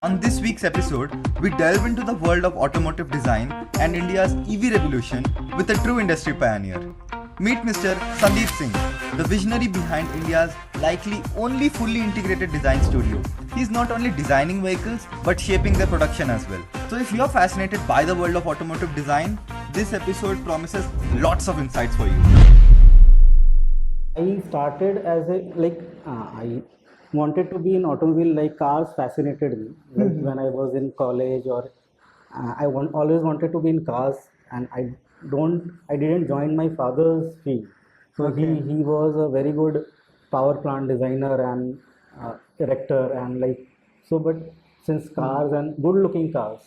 On this week's episode, we delve into the world of automotive design and India's EV revolution with a true industry pioneer. Meet Mr. Sandeep Singh, the visionary behind India's likely only fully integrated design studio. He's not only designing vehicles but shaping their production as well. So if you're fascinated by the world of automotive design, this episode promises lots of insights for you. I started as I wanted to be in automobile, like cars fascinated me. Like when I was in college, or always wanted to be in cars, and I didn't join my father's field. So he was a very good power plant designer and erector, and but since cars and good looking cars,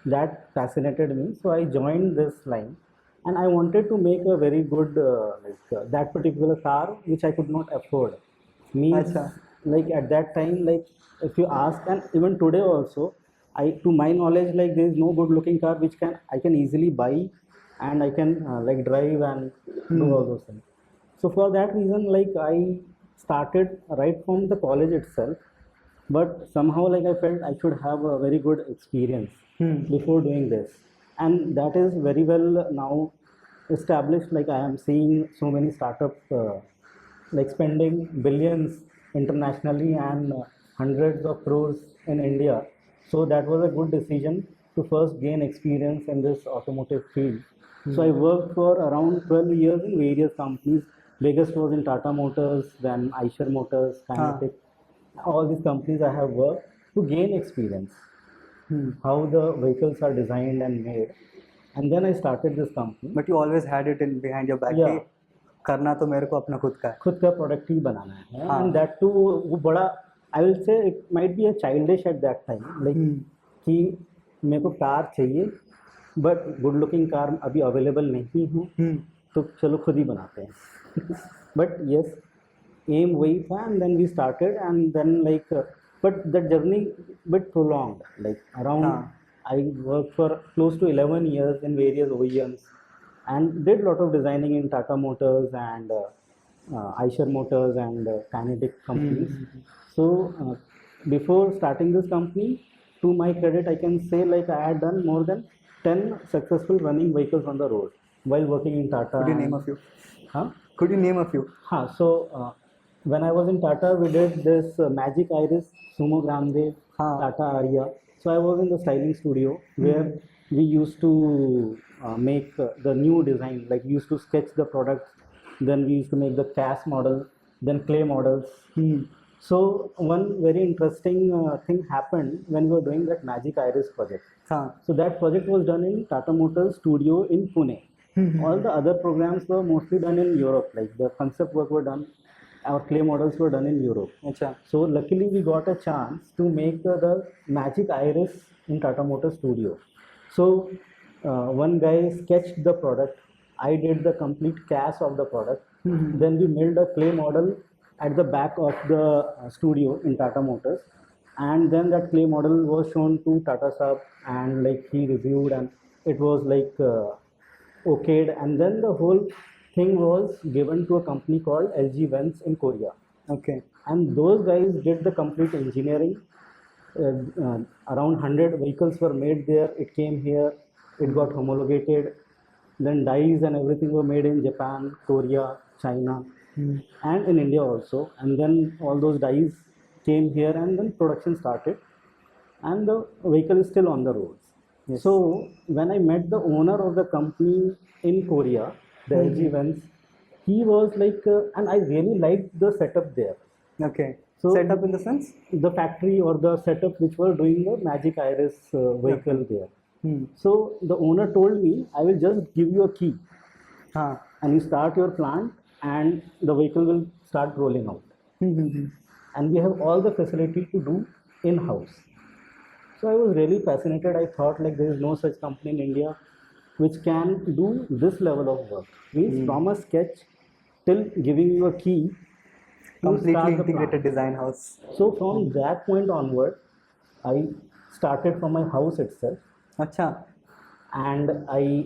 that fascinated me. So I joined this line, and I wanted to make a very good that particular car which I could not afford. Means like at that time, like if you ask, and even today also, to my knowledge, like there is no good looking car which I can easily buy, and I can like drive and do all those things. So for that reason, like I started right from the college itself, but somehow like I felt I should have a very good experience before doing this, and that is very well now established. Like I am seeing so many startups like spending billions internationally and hundreds of crores in India. So that was a good decision to first gain experience in this automotive field. So I worked for around 12 years in various companies. Biggest was in Tata Motors, then Eicher Motors, Kinetic. All these companies I have worked to gain experience, how the vehicles are designed and made. And then I started this company. But you always had it in behind your back Yeah. कि करना तो मेरे को अपना खुद का है. खुद का प्रोडक्ट ही बनाना है. हाँ. एंड दैट टू वो बड़ा, I will say it might be a childish at that time, like कि मेरे को कार चाहिए बट गुड लुकिंग कार अभी अवेलेबल नहीं है, तो चलो खुद ही बनाते हैं. बट यस, एम वही था, and then we started, and then like but the journey bit prolonged, like around I worked for close to 11 years in various OEMs and did a lot of designing in Tata Motors and Eicher Motors and Kinetic companies. So before starting this company, to my credit, I can say like I had done more than 10 successful running vehicles on the road while working in Tata. Could you name a few? Huh? Could you name a few? So when I was in Tata, we did this Magic Iris, Sumo Grande, Tata Aria. So I was in the styling studio where we used to make the new design. Like we used to sketch the products, then we used to make the cast model, then clay models. So one very interesting thing happened when we were doing that Magic Iris project. So that project was done in Tata Motors studio in Pune. All the other programs were mostly done in Europe. Like the concept work were done, our clay models were done in Europe. अच्छा. So luckily we got a chance to make the Magic Iris in Tata Motors studio. So one guy sketched the product, I did the complete cast of the product. Then we made a clay model at the back of the studio in Tata Motors, and then that clay model was shown to Tata Saab, and like he reviewed, and it was like okayed, and then the whole thing was given to a company called LG Vents in Korea. Okay. And those guys did the complete engineering. Around 100 vehicles were made there. It came here, it got homologated. Then dies and everything were made in Japan, Korea, China, and in India also. And then all those dies came here, and then production started. And the vehicle is still on the roads. Yes. So when I met the owner of the company in Korea, the LG Vents, he was like, and I really liked the setup there. Okay. So Set up in the sense? the factory or the setup which were doing the Magic Iris vehicle there. So the owner told me, I will just give you a key, and you start your plant, and the vehicle will start rolling out. And we have all the facility to do in-house. So I was really fascinated. I thought like there is no such company in India which can do this level of work. Means from a sketch till giving you a key, you Completely start the integrated plant. design house. So from that point onward, I started from my house itself, अच्छा. and I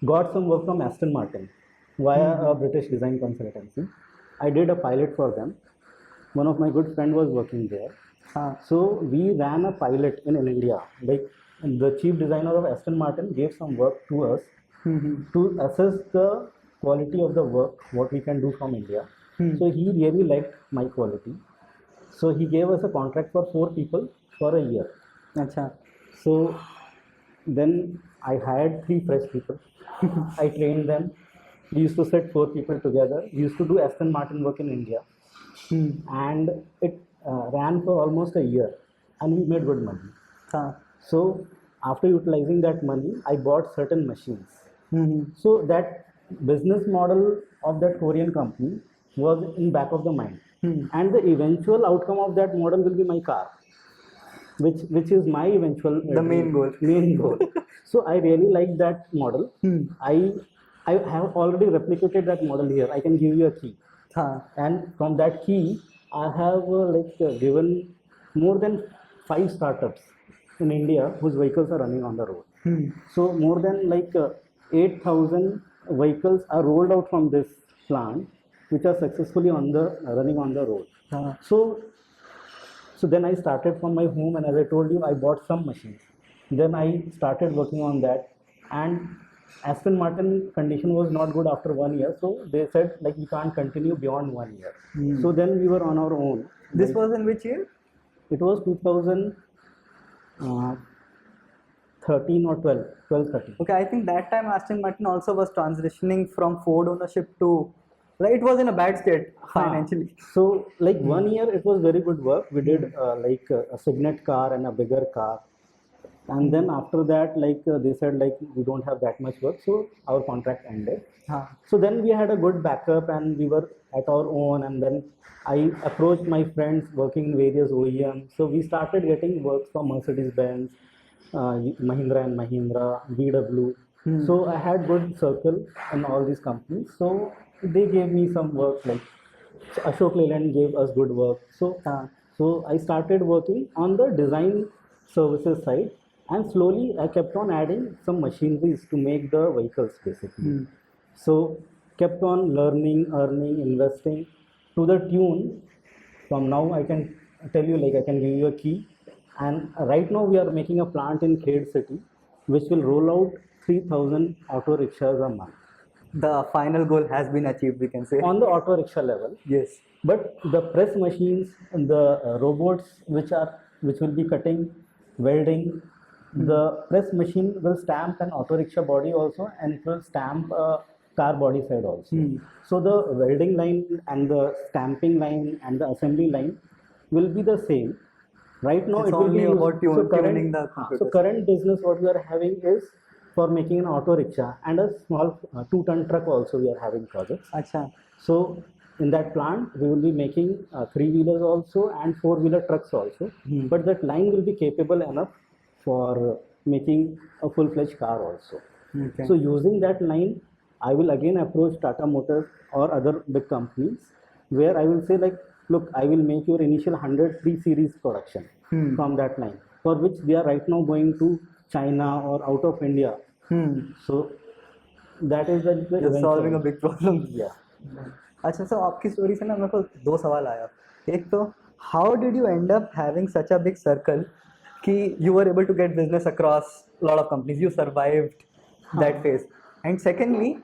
got some work from Aston Martin via a British design consultancy. I did a pilot for them. One of my good friend was working there. हाँ. So we ran a pilot in India. Like the chief designer of Aston Martin gave some work to us to assess the quality of the work what we can do from India. So he really liked my quality. So he gave us a contract for 4 people for a year. अच्छा. So then I hired 3 fresh people. I trained them. We used to set 4 people together. We used to do Aston Martin work in India, and it ran for almost a year, and we made good money. हाँ. So after utilizing that money, I bought certain machines. So that business model of that Korean company was in back of the mind, and the eventual outcome of that model will be my car, which is my eventual The main goal. Main goal. So I really like that model. I have already replicated that model here. I can give you a key, हाँ. and from that key, I have given more than 5 startups in India whose vehicles are running on the road. So more than 8,000 vehicles are rolled out from this plant, which are successfully running on the road. हाँ. So then I started from my home, and as I told you, I bought some machines. Then I started working on that, and Aston Martin condition was not good after 1 year, so they said we can't continue beyond 1 year. So then we were on our own. This was in which year? It was 2013 or 13. Okay, I think that time Aston Martin also was transitioning from Ford ownership to, like, it was in a bad state financially. So 1 year it was very good work. We did a Signet car and a bigger car, and then after that they said we don't have that much work, so our contract ended. So then we had a good backup, and we were at our own, and then I approached my friends working in various OEMs. So we started getting work from Mercedes-Benz, Mahindra and Mahindra, VW. So I had good circle in all these companies. So they gave me some work, like Ashok Leyland gave us good work. So I started working on the design services side, and slowly I kept on adding some machineries to make the vehicles basically. So kept on learning, earning, investing to the tune. From now I can tell you, I can give you a key, and right now we are making a plant in Khed City which will roll out 3,000 auto rickshaws a month. The final goal has been achieved, we can say. On the auto rickshaw level. Yes. But the press machines and the robots which will be cutting, welding, the press machine will stamp an auto rickshaw body also, and it will stamp a car body side also. So the welding line and the stamping line and the assembly line will be the same. Right now It's it will only be about tuning the So computers. current business what we are having is for making an auto rickshaw and a small 2-ton truck also we are having projects. Acha. So in that plant we will be making 3-wheelers also and 4-wheeler trucks also. But that line will be capable enough for making a full-fledged car also. Okay. So using that line, I will again approach Tata Motors or other big companies where I will say look, I will make your initial 100 3-series production from that line, for which they are right now going to China or out of India. So that is the You're solving a big problem. Yeah. अच्छा, so आपकी story से ना मेरे को 2 सवाल आया. एक तो how did you end up having such a big circle कि you were able to get business across a lot of companies, you survived that phase, and secondly,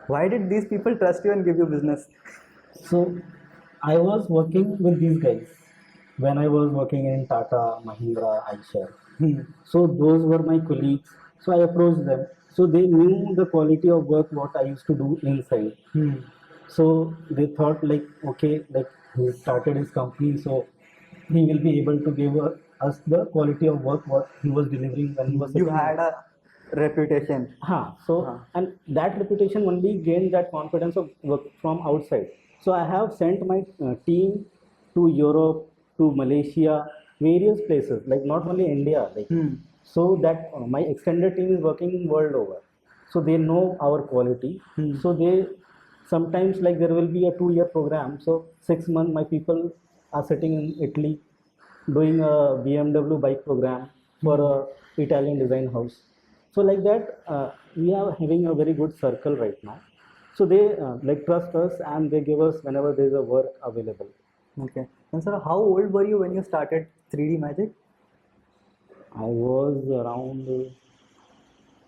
why did these people trust you and give you business? So I was working with these guys when I was working in Tata, Mahindra, Eicher. So those were my colleagues. So I approached them. So they knew the quality of work what I used to do inside. So they thought okay, he started his company, so he will be able to give us the quality of work what he was delivering when he was You sitting had a reputation. and that reputation only gained that confidence of work from outside. So I have sent my team to Europe, to Malaysia, various places, not only India, so that my extended team is working world over. So they know our quality. So they sometimes there will be a 2-year program. So 6 months my people are sitting in Italy doing a BMW bike program for a Italian design house. So like that, we are having a very good circle right now. So they trust us and they give us whenever there is a work available. Okay. And sir, how old were you when you started 3D Magic? I was around,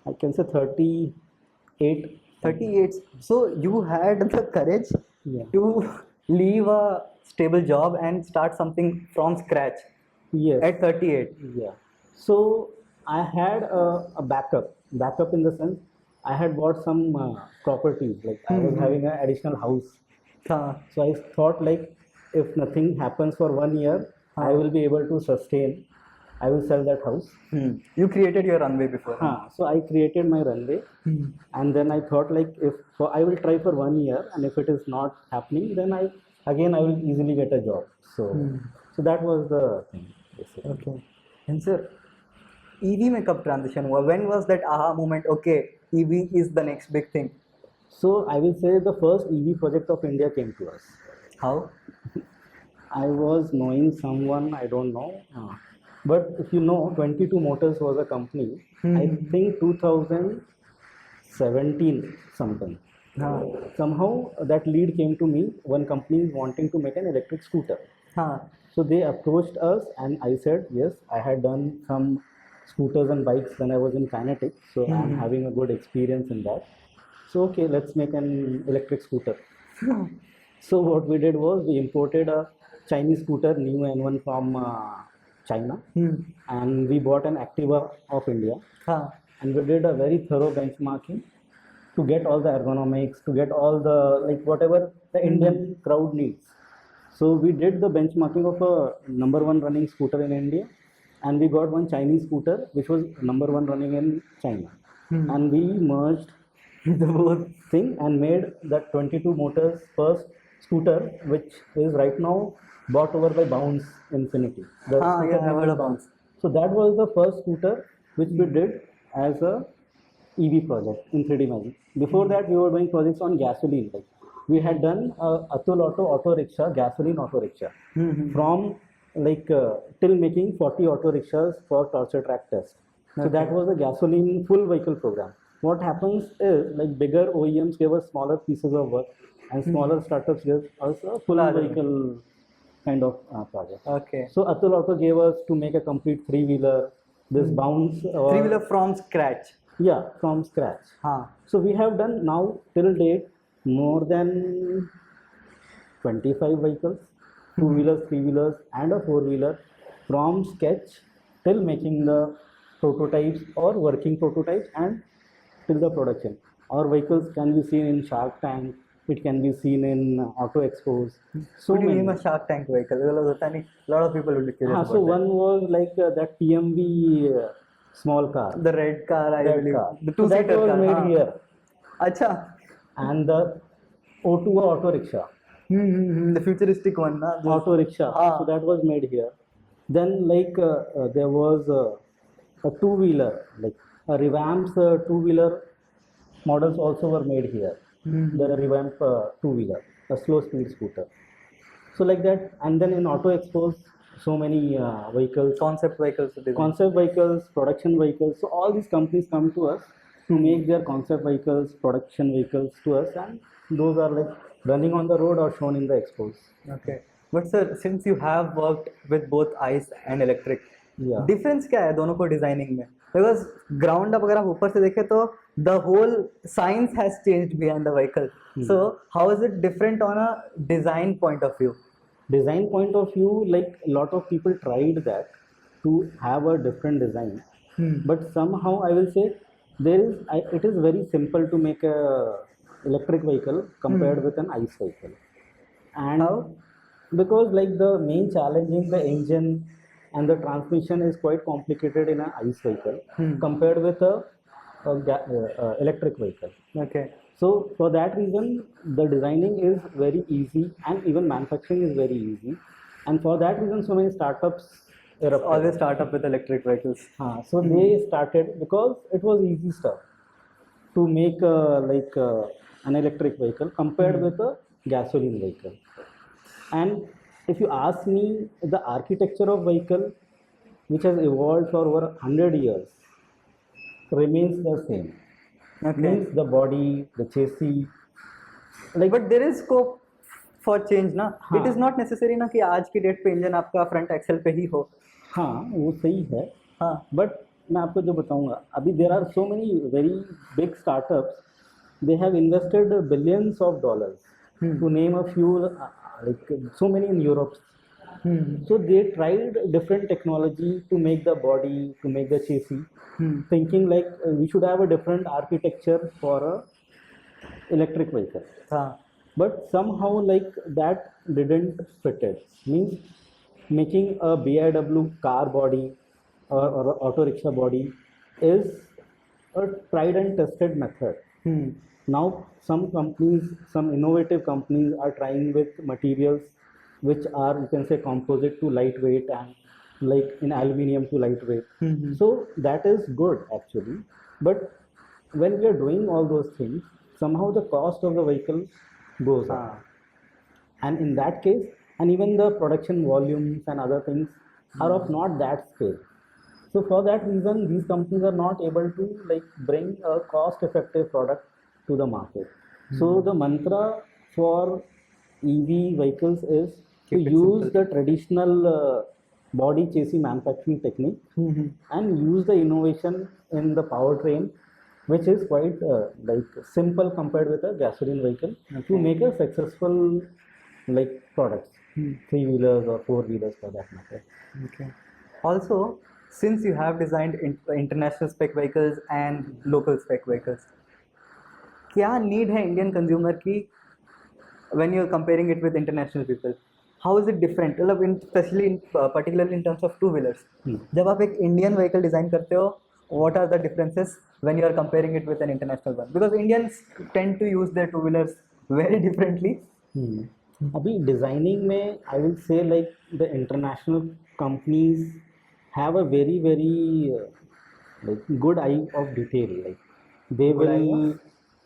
I can say 38. 38. So you had the courage Yeah. to leave a stable job and start something from scratch Yes. at 38. Yeah. So I had a backup in the sense I had bought some properties. Like I was having an additional house. Huh. So I thought like if nothing happens for 1 year, I will be able to sustain. I will sell that house. You created your runway before. So I created my runway, and then I thought like if so I will try for 1 year, and if it is not happening, then I will easily get a job. So that was the thing. Basically. Okay. And sir, EV में कब transition हुआ? When was that aha moment? Okay, EV is the next big thing. So I will say the first EV project of India came to us. How? I was knowing someone, I don't know. But if you know, 22 Motors was a company, I think 2017 something. Somehow that lead came to me. One company is wanting to make an electric scooter. So they approached us, and I said, yes, I had done some scooters and bikes when I was in Kinetic. So I'm having a good experience in that. So, okay, let's make an electric scooter. So what we did was we imported a Chinese scooter, new N1 from China, and we bought an Activa of India, and we did a very thorough benchmarking to get all the ergonomics, to get all the like whatever the Indian crowd needs. So we did the benchmarking of a number one running scooter in India, and we got one Chinese scooter which was number one running in China, and we merged the whole thing and made that 22 Motors first scooter, which is right now bought over by Bounce Infinity. The scooter yeah, I've name heard is of Bounce. So that was the first scooter which we did as a EV project in 3D Magic. Before that, we were doing projects on gasoline. Like we had done Atul Auto rickshaw, gasoline auto rickshaw, from like till making 40 auto rickshaws for torture track test. So that was a gasoline full vehicle program. What happens is like bigger OEMs give us smaller pieces of work, and smaller startups give us a full vehicle kind of project. Okay. So Atul Auto gave us to make a complete three-wheeler. This Bounce. Three-wheeler from scratch. Yeah, from scratch. So we have done now till date more than 25 vehicles, two-wheelers, three-wheelers, and a four-wheeler from sketch till making the prototypes or working prototypes and till the production. Our vehicles can be seen in Shark Tank. It can be seen in Auto Expos. So Could you many. name a Shark Tank vehicle? Because a lot of people will be curious So about one was like that TMV small car. that. The red car, I Red believe. car. The So that two-seater was car. made here. Acha. And the O2 auto rickshaw. The futuristic one, na? Auto rickshaw. So that was made here. Then like there was a two-wheeler, like a revamped two-wheeler models also were made here. The revamped two-wheeler, a slow speed scooter. So like that, and then in Auto Expos, so many vehicles, Concept vehicles. concept vehicles, production vehicles. So all these companies come to us to make their concept vehicles, production vehicles to us, and those are like running on the road or shown in the expos. Okay. But sir, since you have worked with both ICE and electric, Yeah. Difference क्या है दोनों को designing में? Because ground up अगर आप ऊपर से देखें तो the whole science has changed behind the vehicle. So how is it different on a design point of view? Design point of view, like a lot of people tried that to have a different design, but somehow I will say it is very simple to make a electric vehicle compared with an ICE vehicle. And How? Because like the main challenging the engine and the transmission is quite complicated in an ICE vehicle compared with a electric vehicle. Okay. So for that reason, the designing is very easy, and even manufacturing is very easy. And for that reason, so many startups erupted. Always start up with electric vehicles. So they started because it was easy stuff to make an electric vehicle compared with a gasoline vehicle. And if you ask me, the architecture of vehicle, which has evolved for over 100 years, remains the same. Okay. Means the body, the chassis, Like, but there is scope for change ना. हाँ. It is not necessary ना कि आज की date पे engine आपका front axle पे ही हो. हाँ वो सही है. हाँ. बट मैं आपको जो बताऊंगा अभी there are so many very big startups they have invested billions of dollars to name a few like so many in Europe. So they tried different technology to make the body, to make the chassis, thinking like we should have a different architecture for a electric vehicle. हाँ. But somehow like that didn't fit it. Means making a BIW car body or a auto rickshaw body is a tried and tested method. Now some companies, some innovative companies are trying with materials which are, you can say, composite to lightweight and like in aluminium to lightweight. So that is good actually. But when we are doing all those things, somehow the cost of the vehicle goes up. And in that case, and even the production volumes and other things are of not that scale. So for that reason, these companies are not able to like bring a cost-effective product to the market. So the mantra for EV vehicles is to Keep it use simple. the traditional body chassis manufacturing technique and use the innovation in the powertrain, which is quite like simple compared with a gasoline vehicle, to make a successful like products, three-wheelers or four-wheelers for that matter. Okay. Also, since you have designed international spec vehicles and local spec vehicles, क्या need है Indian consumer की when you're comparing it with international people? How is it different? मतलब especially particularly in terms of two wheelers. जब आप एक Indian vehicle design करते हो, what are the differences when you are comparing it with an international one? Because Indians tend to use their two wheelers very differently. अभी designing में I will say like the international companies have a very very like good eye of detail, like they Good eye will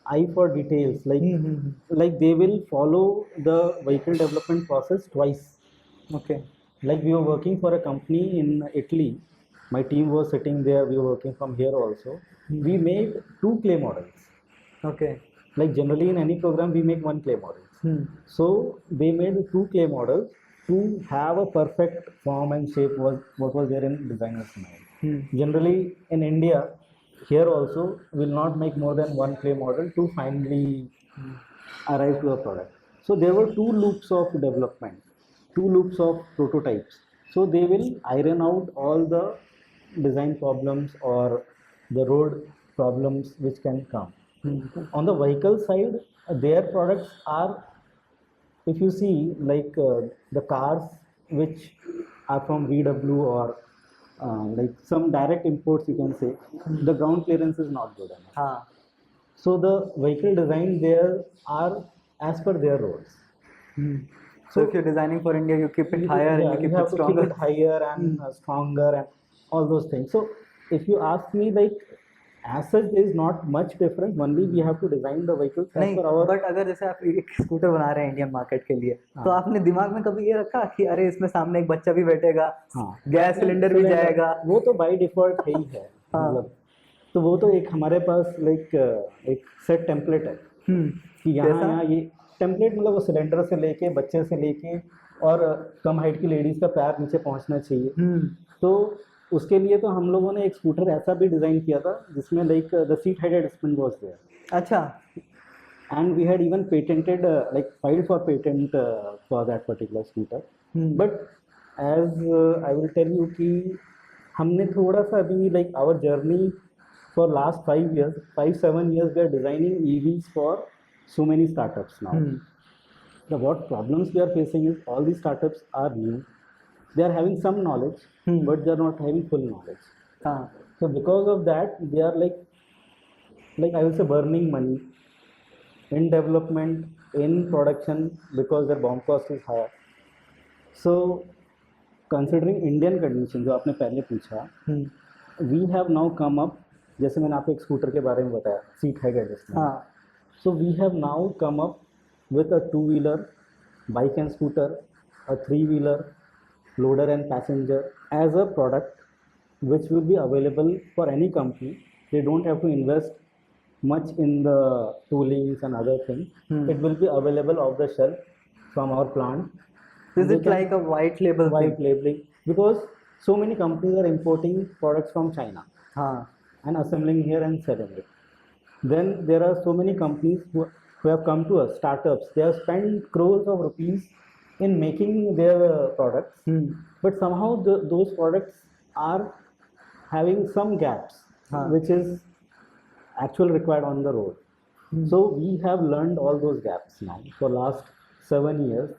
eye for details, like they will follow the vehicle development process twice. Okay. Like we were working for a company in Italy, my team was sitting there, we were working from here also. We made 2 clay models. Okay. Like generally in any program we make 1 clay model. So they made 2 clay models to have a perfect form and shape was what was there in designer's mind. Generally in India, here also will not make more than 1 clay model to finally arrive to a product. So there were 2 loops of development, 2 loops of prototypes. So they will iron out all the design problems or the road problems which can come. On the vehicle side, their products are, if you see, like the cars which are from VW or like some direct imports, you can say, the ground clearance is not good enough. हाँ. So the vehicle design there are as per their roads. So if you're designing for India, you keep it higher and you keep have it to stronger. keep it higher and stronger and all those things. So if you ask me, like as such, there is not much difference. Only we have to design the vehicles as नहीं, per our. But अगर जैसे आप एक scooter बना रहे हैं Indian market के लिए, तो आपने दिमाग में कभी ये रखा कि अरे इसमें सामने एक बच्चा भी बैठेगा, गैस सिलेंडर भी जाएगा? वो तो बाय डिफॉल्ट है ही है. मतलब तो वो तो एक हमारे पास लाइक एक सेट टेम्पलेट है कि यहाँ ये टेम्पलेट, मतलब वो सिलेंडर से लेके बच्चे से लेके और कम हाइट की लेडीज का पैर नीचे पहुँचना चाहिए. तो उसके लिए तो हम लोगों ने एक स्कूटर ऐसा भी डिज़ाइन किया था जिसमें like the seat height adjustment was there. अच्छा. And we had even patented, like filed for patent for that particular scooter. But as I will tell you कि हमने थोड़ा सा अभी like our journey for last 5 years, 5-7 years, we are designing EVs for so many startups now. The what problems we are facing is all these startups are new. They are having some knowledge, but they are not having full knowledge. So because of that, they are like I will say burning money in development, in production, because their BOM cost is higher. So considering Indian conditions, जो आपने पहले पूछा, we have now come up, जैसे मैंने आपको एक scooter के बारे में बताया, seat height adjustment. So we have now come up with a 2-wheeler, bike and scooter, a 3-wheeler, loader and passenger as a product which will be available for any company. They don't have to invest much in the toolings and other things. It will be available off the shelf from our plant. Is They it can- like a white label white thing? labeling, because so many companies are importing products from China Huh. and assembling here and selling it. Then there are so many companies who have come to us, startups. They have spent crores of rupees in making their products, but somehow those products are having some gaps, Huh. which is actual required on the road. So we have learned all those gaps now for last 7 years.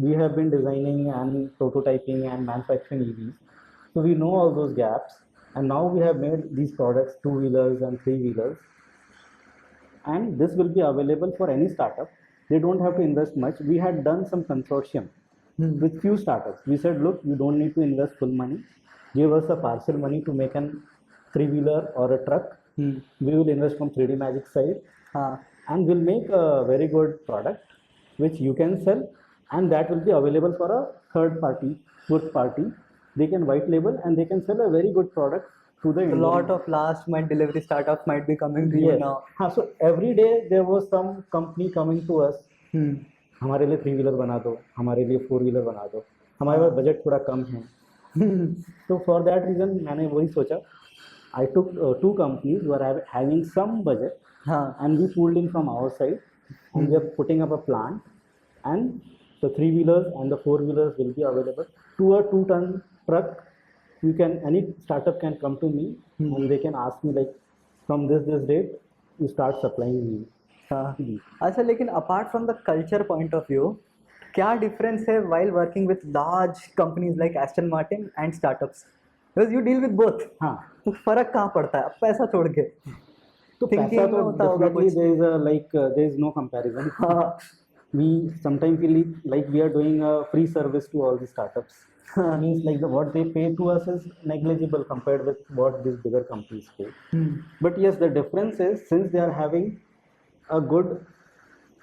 We have been designing and prototyping and manufacturing EVs. So we know all those gaps, and now we have made these products, two-wheelers and three-wheelers, and this will be available for any startup. They don't have to invest much. We had done some consortium with few startups. We said, look, you don't need to invest full money. Give us a partial money to make an three-wheeler or a truck. We will invest from 3D Magic side, Huh. and we'll make a very good product which you can sell, and that will be available for a third party, fourth party. They can white label and they can sell a very good product to the A Indian lot of last mile delivery startups might be coming to you Yes. now. हाँ, so every day there was some company coming to us. Hmm. हमारे लिए three wheeler बना दो, हमारे लिए four wheeler बना दो, हमारे पास बजट थोड़ा कम है. तो फॉर दैट रीजन मैंने वही सोचा. I took two companies who are having some budget, Huh. and we pulled in from our side, and we are putting up a plant, and the three wheelers and the four wheelers will be available to a 2-ton truck. You can, any startup can come to me and they can ask me like, from this date you start supplying me. हाँ. अच्छा, लेकिन apart from the culture point of view, क्या difference है while working with large companies like Aston Martin and startups? Because you deal with both. हाँ, तो फर्क कहाँ पड़ता है अब पैसा छोड़ के? तो Thinking पैसा में तो होता होगा definitely कुछ. there is a like there is no comparison. हाँ. We sometimes feel like we are doing a free service to all the startups. Means like what they pay to us is negligible compared with what these bigger companies pay. But yes, the difference is since they are having a good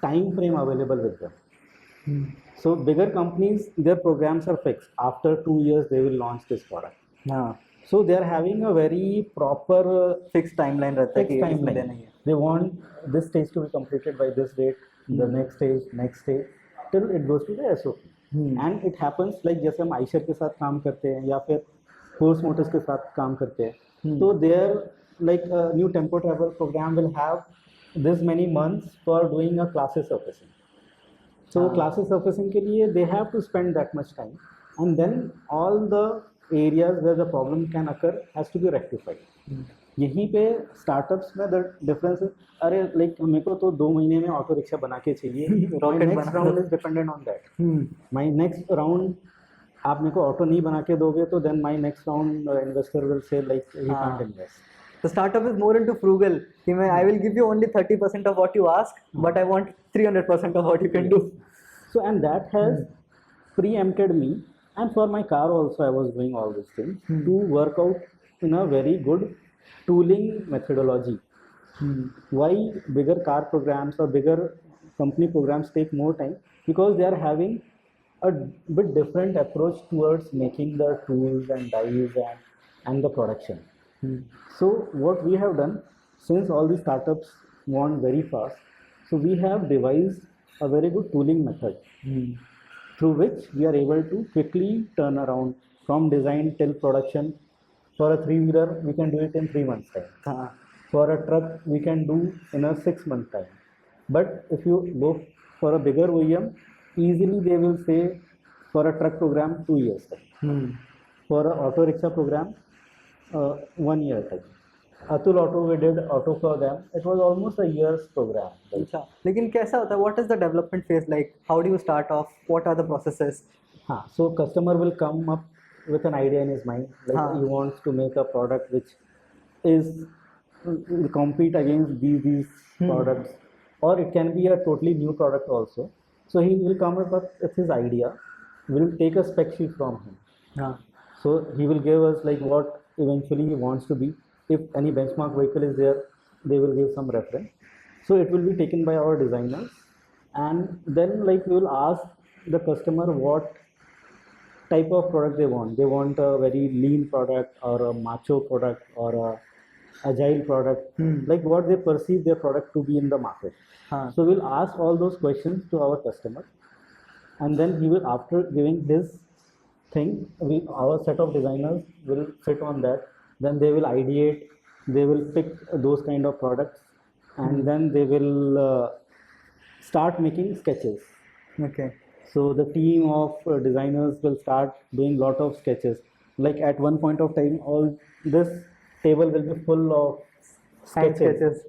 time frame available with them. So bigger companies, their programs are fixed. After 2 years, they will launch this product. हाँ. So they are having a very proper Fixed timeline रहता है fixed कि इसमें देना timeline. ही है. They want this stage to be completed by this date, the next stage, till it goes to the SOP. And it happens like जैसे हम आइशर के साथ काम करते हैं या फिर फोर्स मोटर्स के साथ काम करते हैं, तो their like new tempo travel program will have this many months for doing a classes surfacing. So classes surfacing के लिए they have to spend that much time, and then all the areas where the problem can occur has to be rectified. यहीं पे startups में the difference है, अरे like मेरे को तो 2 महीने में ऑटो रिक्शा बना के चाहिए. Rocket नेक्स्ट बना round is dependent on that. My next round आप मेरे को ऑटो नहीं बना के दोगे तो then my next round investor will say like he can't invest. The startup is more into frugal. कि मैं I will give you only 30% of what you ask, but I want 300% of what you can do. So and that has preempted me, and for my car also I was doing all these things to work out in a very good tooling methodology. Why bigger car programs or bigger company programs take more time? Because they are having a bit different approach towards making the tools and dies and the production. So what we have done, since all the startups want very fast, so we have devised a very good tooling method through which we are able to quickly turn around from design till production. For a three-wheeler, we can do it in 3 months' time. हाँ. For a truck, we can do in a 6-month time. But if you go for a bigger OEM, easily they will say for a truck program 2 years time. For a auto rickshaw program, 1 year time. Atul Auto, we did auto for them. It was almost a year's program. अच्छा, लेकिन कैसा होता है? What is the development phase like? How do you start off? What are the processes? हाँ, so customer will come up with an idea in his mind, like हाँ. he wants to make a product which is will compete against these products, or it can be a totally new product also. So he will come up with his idea. We will take a spec sheet from him. हाँ. So he will give us like what eventually he wants to be. If any benchmark vehicle is there, they will give some reference. So it will be taken by our designers, and then like we will ask the customer what type of product they want. They want a very lean product or a macho product or a agile product, like what they perceive their product to be in the market. हाँ. So we'll ask all those questions to our customer, and then he will, after giving his thing, our set of designers will sit on that, then they will ideate, they will pick those kind of products, and then they will start making sketches. Okay. So the team of designers will start doing lot of sketches. Like at one point of time, all this table will be full of hand sketches.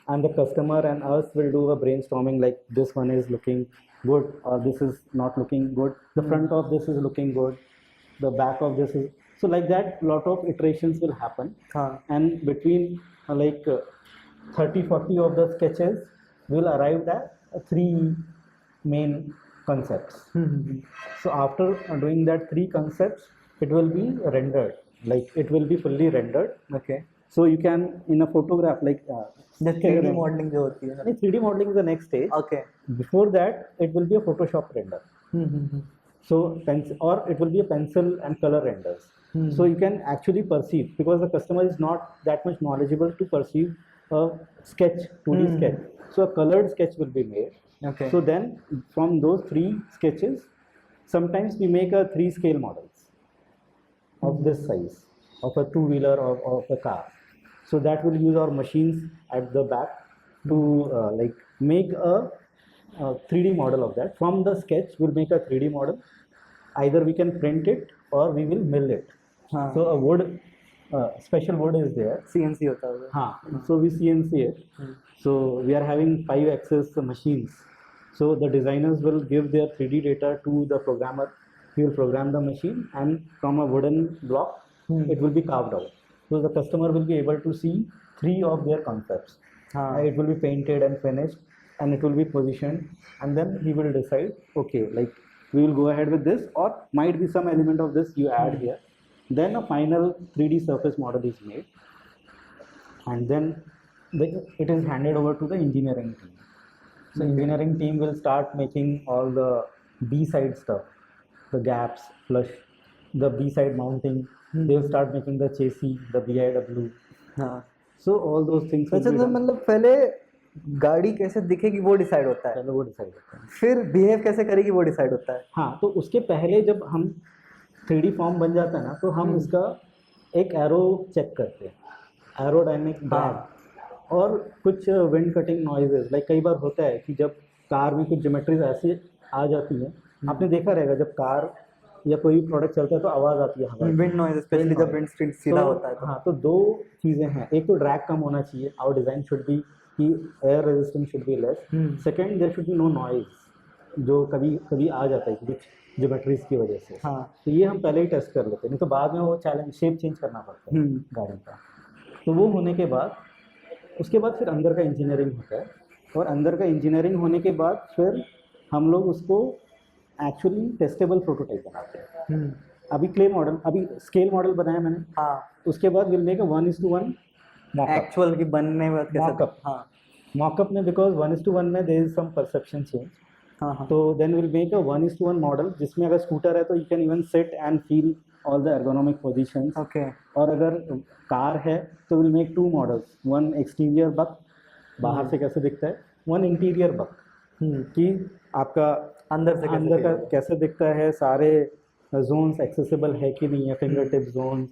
And the customer and us will do a brainstorming, like this one is looking good or this is not looking good. The front of this is looking good. The back of this is, so like that. Lot of iterations will happen. And between 30-40 of the sketches, we will arrive at three main concepts. So after doing that three concepts, it will be rendered, like it will be fully rendered. Okay. So you can, in a photograph, like The 3D modeling जो होती है. 3D modeling is the next stage. Okay. Before that, it will be a Photoshop render. So or it will be a pencil and color renders. So you can actually perceive, because the customer is not that much knowledgeable to perceive a sketch, 2D sketch. So a colored sketch will be made. Okay. So then from those three sketches, sometimes we make a 3 scale models of this size, of a two-wheeler or of a car. So that will use our machines at the back to make a 3D model of that. From the sketch, we'll make a 3D model. Either we can print it or we will mill it. So a wood, special wood is there. CNC होता है. So we CNC it. So we are having 5-axis machines. So the designers will give their 3D data to the programmer. He will program the machine, and from a wooden block, it will be carved out. So the customer will be able to see 3 of their concepts. It will be painted and finished, and it will be positioned, and then he will decide, okay, like we will go ahead with this, or might be some element of this you add here. Then a final 3D surface model is made, and then it is handed over to the engineering team. So engineering team will start making all the B-side stuff, the gaps, flush, the B-side mounting. They will start making the chassis, the BIW. So all those things. अच्छा, तो मतलब पहले गाड़ी कैसे दिखेगी वो decide होता है, पहले वो डिसाइड होता है, फिर बिहेव कैसे करेगी वो डिसाइड होता है. हाँ, तो उसके पहले जब हम 3D फॉर्म बन जाता है ना, तो हम इसका एक एरो चेक करते हैं, एरोडायनेमिक ड्रैग, और कुछ विंड कटिंग नॉइजेस. लाइक कई बार होता है कि जब कार में कुछ ज्योमेट्रीज ऐसी आ जाती है, आपने देखा रहेगा जब कार या कोई प्रोडक्ट चलता है तो आवाज़ आती है, विंड नॉइज, स्पेशली जब विंड स्ट्रीट सीधा होता है तो. हाँ, तो 2 चीज़ें हैं. एक तो ड्रैग कम होना चाहिए, आवर डिज़ाइन शुड बी कि air resistance should be less. Second, there should be no noise, जो कभी कभी आ जाता है कुछ ज्योमेट्रीज की वजह से. तो ये हम पहले ही टेस्ट कर लेते हैं, नहीं तो बाद में वो चैलेंज शेप चेंज करना पड़ता है गाड़ी का. तो वो होने के बाद, उसके बाद फिर अंदर का इंजीनियरिंग होता है, और अंदर का इंजीनियरिंग होने के बाद फिर हम लोग उसको एक्चुअली टेस्टेबल प्रोटोटाइप बनाते हैं. अभी क्ले मॉडल, अभी स्केल मॉडल बनाया मैंने. उसके बाद विल मेक अ 1:1 एक्चुअल की बनने में मॉकअप. मॉकअप में बिकॉज 1:1 में there is some perception change. तो then will make a 1:1 model, जिसमें अगर स्कूटर है तो you can even sit and feel all the ergonomic positions. और अगर कार है तो विल मेक 2 मॉडल्स, 1 एक्सटीरियर बक, बाहर से कैसे दिखता है, 1 इंटीरियर बक, कि आपका अंदर का कैसे दिखता है, सारे जोन्स एक्सेसिबल है कि नहीं है, finger tip zone,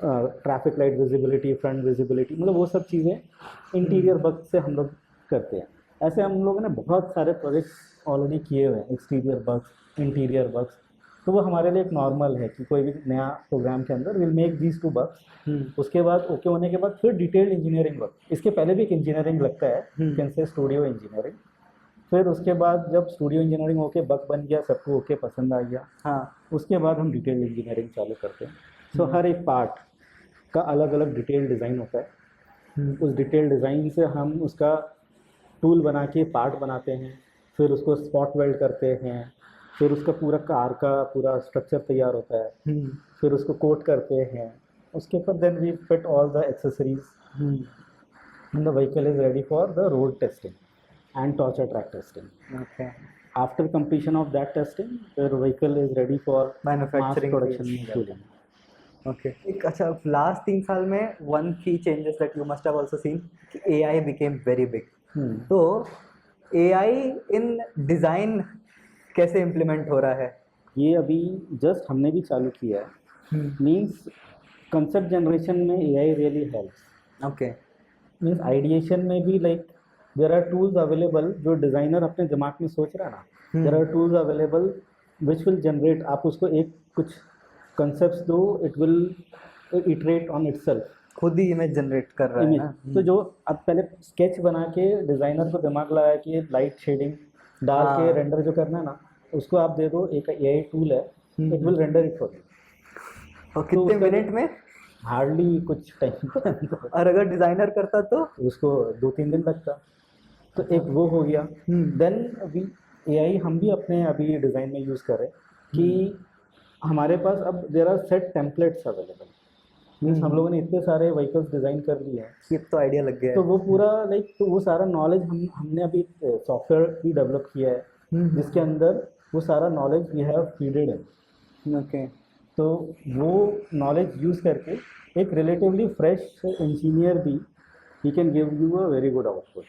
traffic light visibility, front visibility, मतलब वो सब चीज़ें इंटीरियर बक से हम लोग करते हैं. ऐसे हम लोगों ने बहुत सारे प्रोजेक्ट्स ऑलरेडी किए हुए हैं, एक्सटीरियर बक्स, इंटीरियर बक्स. तो वो हमारे लिए एक नॉर्मल है कि कोई भी नया प्रोग्राम के अंदर विल मेक दीज 2 बक्स. उसके बाद ओके होने के बाद फिर डिटेल्ड इंजीनियरिंग वर्क. इसके पहले भी एक इंजीनियरिंग लगता है, कैन से स्टूडियो इंजीनियरिंग. फिर उसके बाद जब स्टूडियो इंजीनियरिंग होके बग बन गया, सबको ओके पसंद आ गया, उसके बाद हम डिटेल्ड इंजीनियरिंग चालू करते हैं. सो हर एक पार्ट का अलग अलग डिटेल डिज़ाइन होता है. उस डिटेल डिज़ाइन से हम उसका टूल बना के पार्ट बनाते हैं, फिर उसको स्पॉट वेल्ड करते हैं, फिर उसका पूरा कार का पूरा स्ट्रक्चर तैयार होता है, फिर उसको कोट करते हैं. उसके ऊपर then we fit all the accessories and the vehicle is ready for the road testing and torture track testing. After completion of that testing, the vehicle is ready for manufacturing production. अच्छा, last 3 साल में one key changes that you must have also seen कि AI became very big. तो AI in design कैसे implement हो रहा है? ये अभी जस्ट हमने भी चालू किया है। मीन्स कंसेप्ट जनरेशन में AI really helps. Okay. Means ideation में भी like there are tools available जो डिज़ाइनर अपने दिमाग में सोच रहा है ना, there are tools available which will generate. आप उसको एक कुछ कंसेप्ट दो, it will iterate on itself, खुद ही इमेज जनरेट कर रहा है ना। तो जो अब पहले स्केच बना के डिज़ाइनर को दिमाग लगा कि लाइट शेडिंग डाल के हाँ। रेंडर जो करना है ना, उसको आप दे दो, एक एआई टूल है, it will render it for you. और कितने उसका- मिनट में? हार्डली कुछ टाइम और अगर डिजाइनर करता तो? उसको 2-3 दिन लगता। तो एक वो हो गया। देन अभी एआई हम भी अपने अभी डिज़ाइन में यूज़ करें कि हमारे पास अब there are set templates available. Means हम लोगों ने इतने सारे व्हीकल्स डिज़ाइन कर लिए हैं, ये तो आइडिया लग गया तो है। वो पूरा लाइक तो वो सारा नॉलेज हमने अभी सॉफ्टवेयर भी डेवलप किया है जिसके अंदर वो सारा नॉलेज वी हैव फीडेड है। ओके। तो वो नॉलेज यूज़ करके एक रिलेटिवली फ्रेश इंजीनियर भी he can give you a very good output.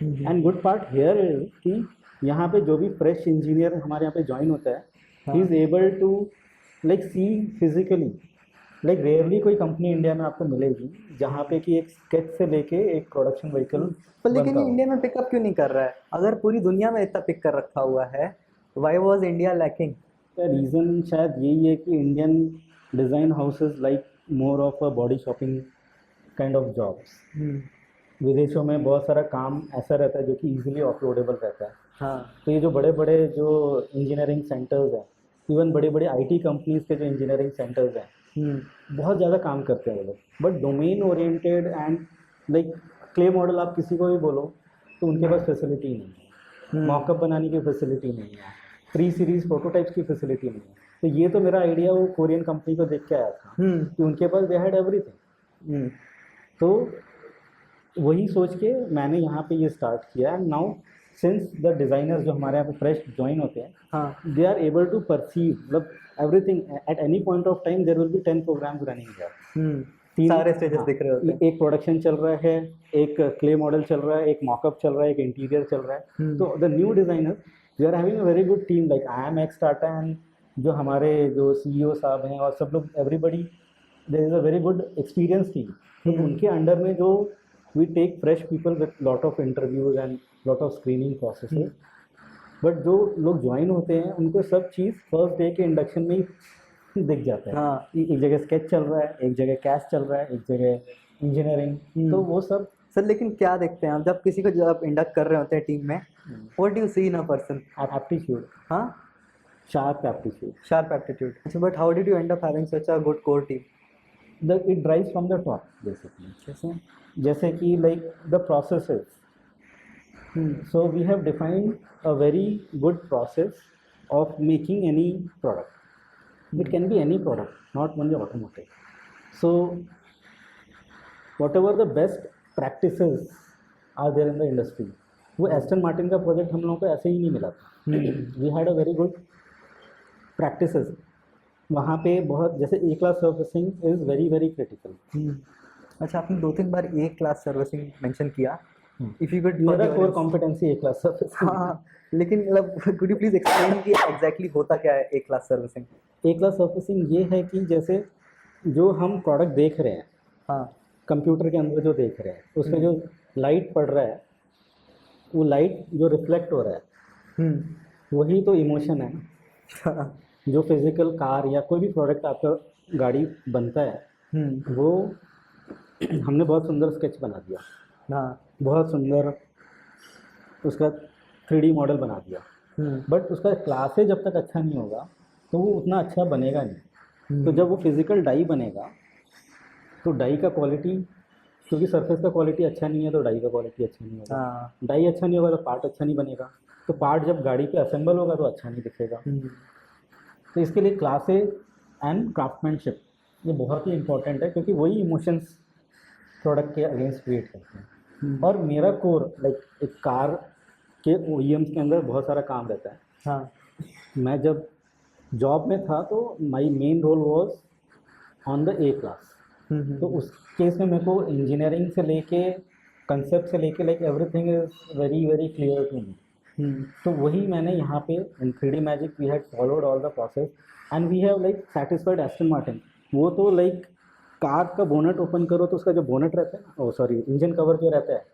And good part here is कि यहाँ पे जो भी फ्रेश इंजीनियर हमारे यहाँ पे ज्वाइन होता है, he is able to like see physically. Like rarely कोई कंपनी इंडिया में आपको मिलेगी जहाँ पे कि एक स्केच से लेके एक प्रोडक्शन व्हीकल। पर लेकिन ये इंडिया में पिकअप क्यों नहीं कर रहा है? अगर पूरी दुनिया में इतना पिक कर रखा हुआ है, why was India lacking? Reason शायद यही है कि Indian design houses like more of a body shopping kind of jobs. विदेशों में बहुत सारा काम ऐसा रहता है जो कि इजीली अपलोडेबल रहता है। हाँ। तो ये जो बड़े बड़े जो इंजीनियरिंग सेंटर्स हैं, इवन बड़े बड़े आईटी कंपनीज के जो इंजीनियरिंग सेंटर्स हैं, बहुत ज़्यादा काम करते हैं वो लोग, but domain oriented and like clay model आप किसी को भी बोलो तो उनके पास फैसिलिटी नहीं है, मॉकअप बनाने की फैसिलिटी नहीं है, प्री सीरीज प्रोटोटाइप्स की फैसिलिटी नहीं है। तो ये तो मेरा आइडिया वो कोरियन कंपनी को देख के आया था कि उनके पास दे हैड एवरीथिंग। तो वही सोच के मैंने यहाँ पे ये स्टार्ट किया। And now since the designers जो हमारे यहाँ पे फ्रेश ज्वाइन होते हैं, हाँ। They are able to perceive मतलब everything at any point of time there will be 10 programs running there. सारे स्टेजेस दिख रहे होते हैं। एक प्रोडक्शन चल रहा है, एक क्ले मॉडल चल रहा है, एक मॉकअप चल रहा है, एक इंटीरियर चल रहा है। तो the new designers we are having a very good team like I am ex Tata and जो हमारे जो सीईओ साहब हैं और सब लोग everybody there is a very good experience team. तो उनके अंडर में जो we take fresh people with lot of interviews and lot of screening processes. But जो लोग ज्वाइन होते हैं उनको सब चीज़ फर्स्ट डे के इंडक्शन में ही दिख जाता है। हाँ। एक जगह स्केच चल रहा है, एक जगह कैश चल रहा है, एक जगह इंजीनियरिंग, तो वो सब। सर लेकिन क्या देखते हैं आप जब किसी को जब इंडक्ट कर रहे होते हैं टीम में, what do you see in a person? Aptitude, हाँ, शार्प एप्टीट्यूड, शार्प एप्टीट्यूड। अच्छा, but how did you end up having such a good core team? It drives from the top basically. कैसे? जैसे कि like the processes, so we have defined a very good process of making any product. It can be any product, not only automotive. So whatever the best practices are there in the industry, वो Aston Martin का project हम लोगों को ऐसे ही नहीं मिला था। We had a very good practices वहाँ पे। बहुत जैसे A class servicing is very very critical. अच्छा, आपने 2-3 बार ए क्लास सर्विसिंग मेंशन किया। इफ यू कुड, मेरा core competency A class servicing. हाँ, लेकिन मतलब कुड यू प्लीज एक्सप्लेन कि एग्जैक्टली होता क्या है A class servicing? A class servicing ये है कि जैसे जो हम प्रोडक्ट देख रहे हैं, हाँ, कंप्यूटर के अंदर जो देख रहे हैं, उसमें जो लाइट पड़ रहा है, वो लाइट जो रिफ्लेक्ट हो रहा है, वही तो इमोशन है। जो फिजिकल कार या कोई भी प्रोडक्ट आपका गाड़ी बनता है, वो हमने बहुत सुंदर स्केच बना दिया, हाँ, बहुत सुंदर उसका 3D मॉडल बना दिया, बट उसका क्लासे जब तक अच्छा नहीं होगा तो वो उतना अच्छा बनेगा नहीं। तो जब वो फिज़िकल डाई बनेगा तो डाई का क्वालिटी, क्योंकि सरफेस का क्वालिटी अच्छा नहीं है तो डाई का क्वालिटी अच्छा नहीं होगा। हाँ, डाई अच्छा नहीं होगा तो पार्ट अच्छा नहीं बनेगा, तो पार्ट जब गाड़ी पे असेंबल होगा तो अच्छा नहीं दिखेगा। तो इसके लिए क्लासे एंड क्राफ्टमैनशिप ये बहुत ही इंपॉर्टेंट है, क्योंकि वही इमोशंस प्रोडक्ट के अगेंस्ट क्रिएट करते हैं। और मेरा कोर लाइक एक कार के OEMs के अंदर बहुत सारा काम रहता है। हाँ, मैं जब जॉब में था तो my main role was on the A class. तो उस केस में मेरे को इंजीनियरिंग से लेके कंसेप्ट से लेके like everything is very very clear to me. तो वही मैंने यहाँ पे in 3D magic we had followed all the process and we have like satisfied Aston Martin. वो तो लाइक कार का बोनट ओपन करो तो उसका जो बोनट रहता है, ओ सॉरी, इंजन कवर जो रहता है,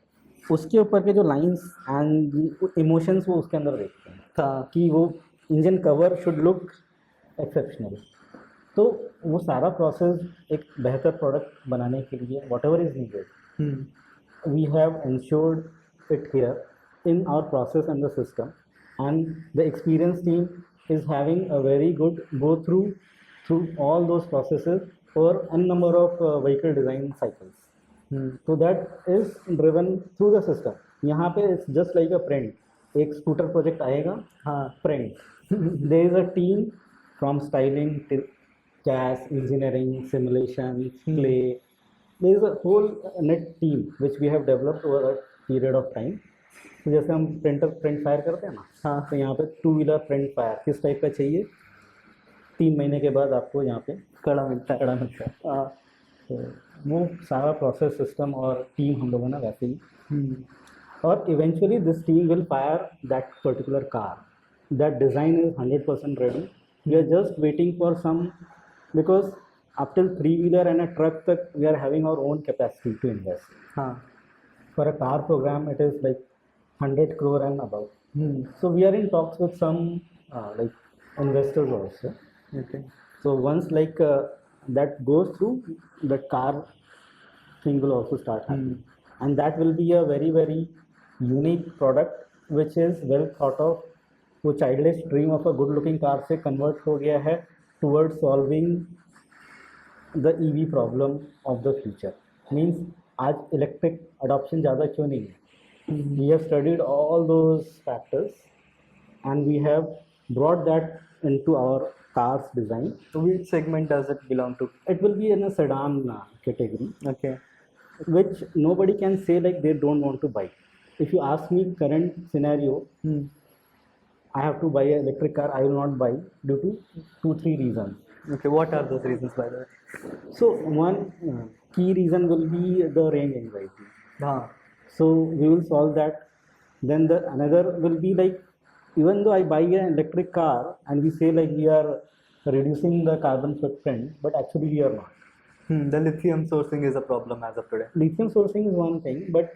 उसके ऊपर के जो लाइंस एंड इमोशंस वो उसके अंदर देखते हैं कि वो engine cover should look exceptional. तो वो सारा प्रोसेस एक बेहतर प्रोडक्ट बनाने के लिए what ever is needed we have ensured it here in our process and the system, and the experienced team is having a very good go through all those processes for a number of vehicle design cycles. So that is driven through the system. यहाँ पे it's just like a print. एक scooter project आएगा, print. There is a team from styling till CAS, engineering, simulation, clay. There is a whole net team which we have developed over a period of time. तो जैसे हम print fire करते हैं ना, तो यहाँ पे 2 व्हीलर प्रिंट फायर किस टाइप का चाहिए, 3 महीने के बाद आपको यहाँ पे कड़ा मिलता है। तो वो सारा प्रोसेस सिस्टम और टीम हम लोगों ने वैसे ही, और eventually this team will fire that particular car. That design is 100% ready. We are just waiting for some, because up till 3-wheeler and a truck tak we are having our own capacity to invest. For a car program it is like 100 crore and above. So we are in talks with some like investors also. Okay. So once like that goes through, the car thing will also start happening. And that will be a very very unique product which is well thought of. वो childish dream of a good looking car से convert हो गया है towards solving the EV problem of the future. Means आज electric adoption ज़्यादा क्यों नहीं है? We have studied all those factors and we have brought that into our car's design. So which segment does it belong to? It will be in a sedan category, Okay. which nobody can say like they don't want to buy. If you ask me current scenario, I have to buy an electric car, I will not buy due to 2-3 reasons. Okay. What are those reasons, by the way? So one key reason will be the range anxiety. So we will solve that. Then the another will be like, even though I buy an electric car and we say like we are reducing the carbon footprint, but actually we are not. The lithium sourcing is a problem as of today. Lithium sourcing is one thing, but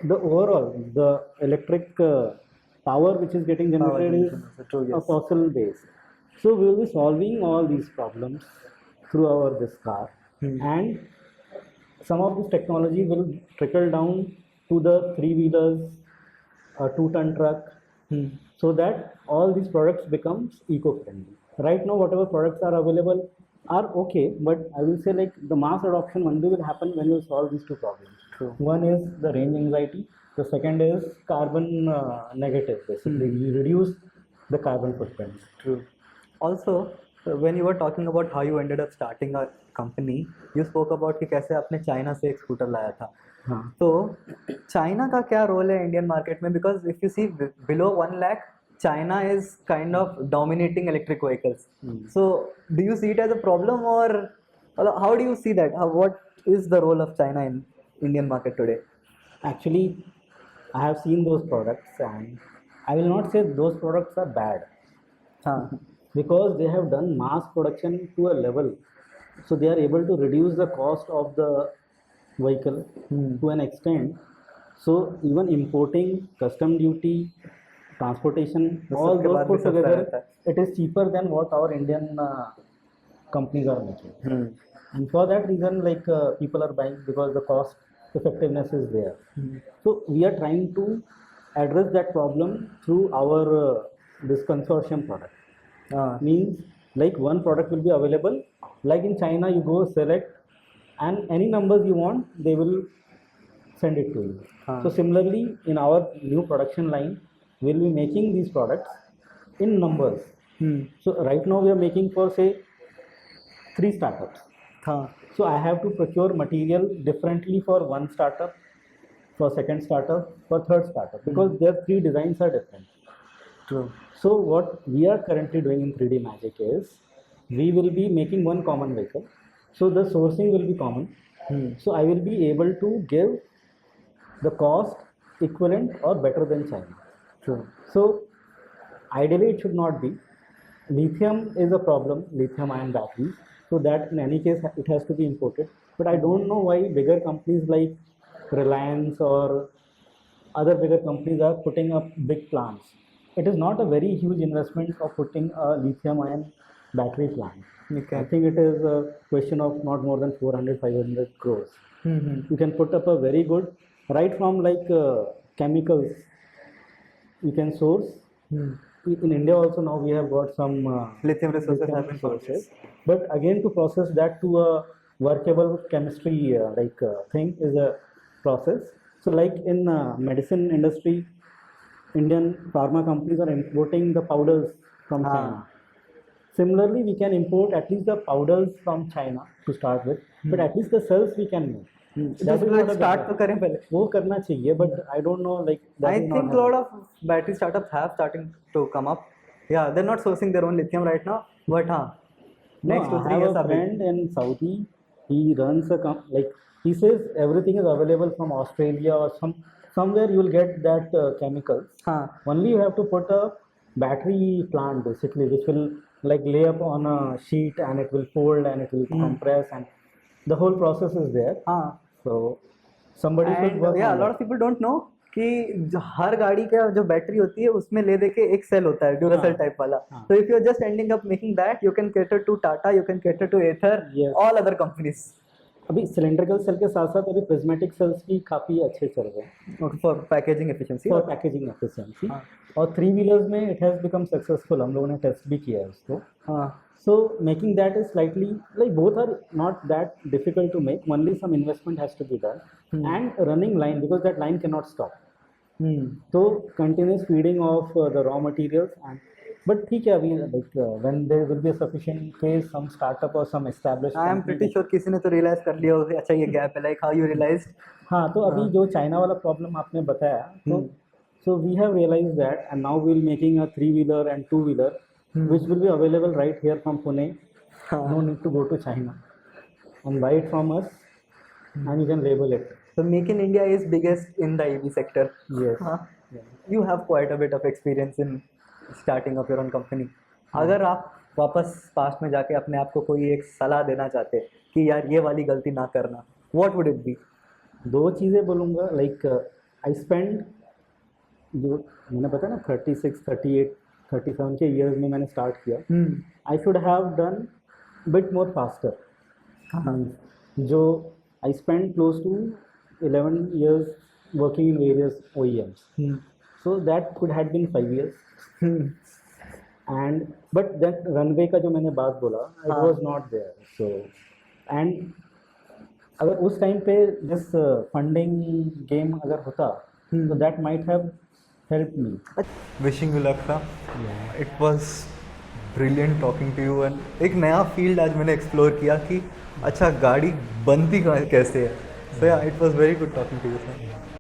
the overall the electric power which is getting generated is True, a yes. fossil base. So we will be solving all these problems through our this car, and some of this technology will trickle down to the 3-wheelers, a 2-ton truck, so that all these products becomes eco-friendly. Right now, whatever products are available are okay, but I will say like the mass adoption only will happen when you solve these 2 problems. True. One is the range anxiety. The second is carbon negative. Basically, you reduce the carbon footprint. True. Also, when you were talking about how you ended up starting a company, you spoke about कि कैसे आपने China से एक scooter लाया था. हाँ. तो China का क्या रोल है इंडियन मार्केट में? Because if you see below 1 lakh, China is kind of dominating electric vehicles. So do you see it as a problem, or how do you see that? What is the role of China in Indian market today? Actually, I have seen those products, and I will not say those products are bad. Because they have done mass production to a level, so they are able to reduce the cost of the vehicle to an extent. So even importing, custom duty, transportation, all those put together, it is cheaper than what our Indian companies are making. And for that reason, like people are buying because the cost effectiveness is there. So we are trying to address that problem through our this consortium product. Means like one product will be available, like in China you go select and any numbers you want they will send it to you. So similarly in our new production line we'll be making these products in numbers. So right now we are making for say 3 startups. So I have to procure material differently for one startup, for second startup, for third startup, because their 3 designs are different. True. So what we are currently doing in 3D Magic is we will be making one common vehicle. So the sourcing will be common. So I will be able to give the cost equivalent or better than China. True. So ideally it should not be. Lithium is a problem, lithium ion batteries, so that in any case it has to be imported. But I don't know why bigger companies like Reliance or other bigger companies are putting up big plants. It is not a very huge investment of putting a lithium ion battery plant. Okay. I think it is a question of not more than 400 500 crores. You can put up a very good, right from like chemicals you can source. In India also now we have got some Lithium resources lithium have been resources. But again, to process that to a workable chemistry thing is a process. So like in medicine industry, Indian pharma companies are importing the powders from China. Similarly, we can import at least the powders from China to start with, but at least the cells we can make. That is not a big start तो deal. करें पहले. वो करना चाहिए, but I don't know like that I is not think a lot of battery startups have starting to come up. Yeah, they're not sourcing their own lithium right now, but next No, 2 I 3 have years a are big. friend in Saudi. He runs a like he says everything is available from Australia or somewhere you will get that chemicals. हाँ. Only you have to put a battery plant basically, which will like lay up on a sheet and it will fold and it will compress and the whole process is there. हाँ. So somebody should And work yeah, a on lot that. of people don't know कि जो हर गाड़ी का जो battery होती है उसमें ले दे के एक सेल होता है ड्यूरासेल हाँ. टाइप वाला. हाँ. So if you're just ending up making that, you can cater to Tata, you can cater to Ather, Yes. all other companies. अभी सिलेंड्रिकल सेल के साथ साथ अभी प्रिज्मेटिक सेल्स भी काफ़ी अच्छे चल रहे हैं Okay, for packaging efficiency. For packaging efficiency. हाँ. और 3 व्हीलर्स में इट हैज़ बिकम सक्सेसफुल. हम लोगों ने टेस्ट भी किया है उसको. हाँ. So making that is slightly like both are not that difficult to make. Only some investment has to be done and running line because that line cannot stop. So continuous feeding of the raw materials and but ठीक है अभी like when there will be a sufficient case some startup or some established. I am company pretty sure किसी ने तो realize कर लिया होगा अच्छा ये gap है like how you realized. हाँ तो अभी जो चाइना वाला प्रॉब्लम आपने बताया तो so we have realized that and now we'll making a 3-wheeler and 2-wheeler which will be available right here from Pune. No need to go to China and buy it from us and you can label it. So Make in India is biggest in the EV sector. Yes. हाँ. You have quite a bit of experience in starting up your own company. अगर आप वापस past में जाके अपने आप को कोई एक सलाह देना चाहते कि यार ये वाली गलती ना करना, what would it be? दो चीज़ें बोलूँगा लाइक आई स्पेंड जो मैंने बताया ना 36 38 37 के ईयर्स में मैंने स्टार्ट किया. I should have done bit more faster. जो I spend close to 11 years working in various OEMs. So that could have been 5 years. And but that runway का जो मैंने बात बोला it was not there. So and अगर उस time पे जिस फंडिंग गेम अगर होता तो that might have help me. Wishing you luck था. It was brilliant talking to you and एक नया फील्ड आज मैंने एक्सप्लोर किया कि अच्छा गाड़ी बनती कैसे है. So yeah it was very good talking to you sir.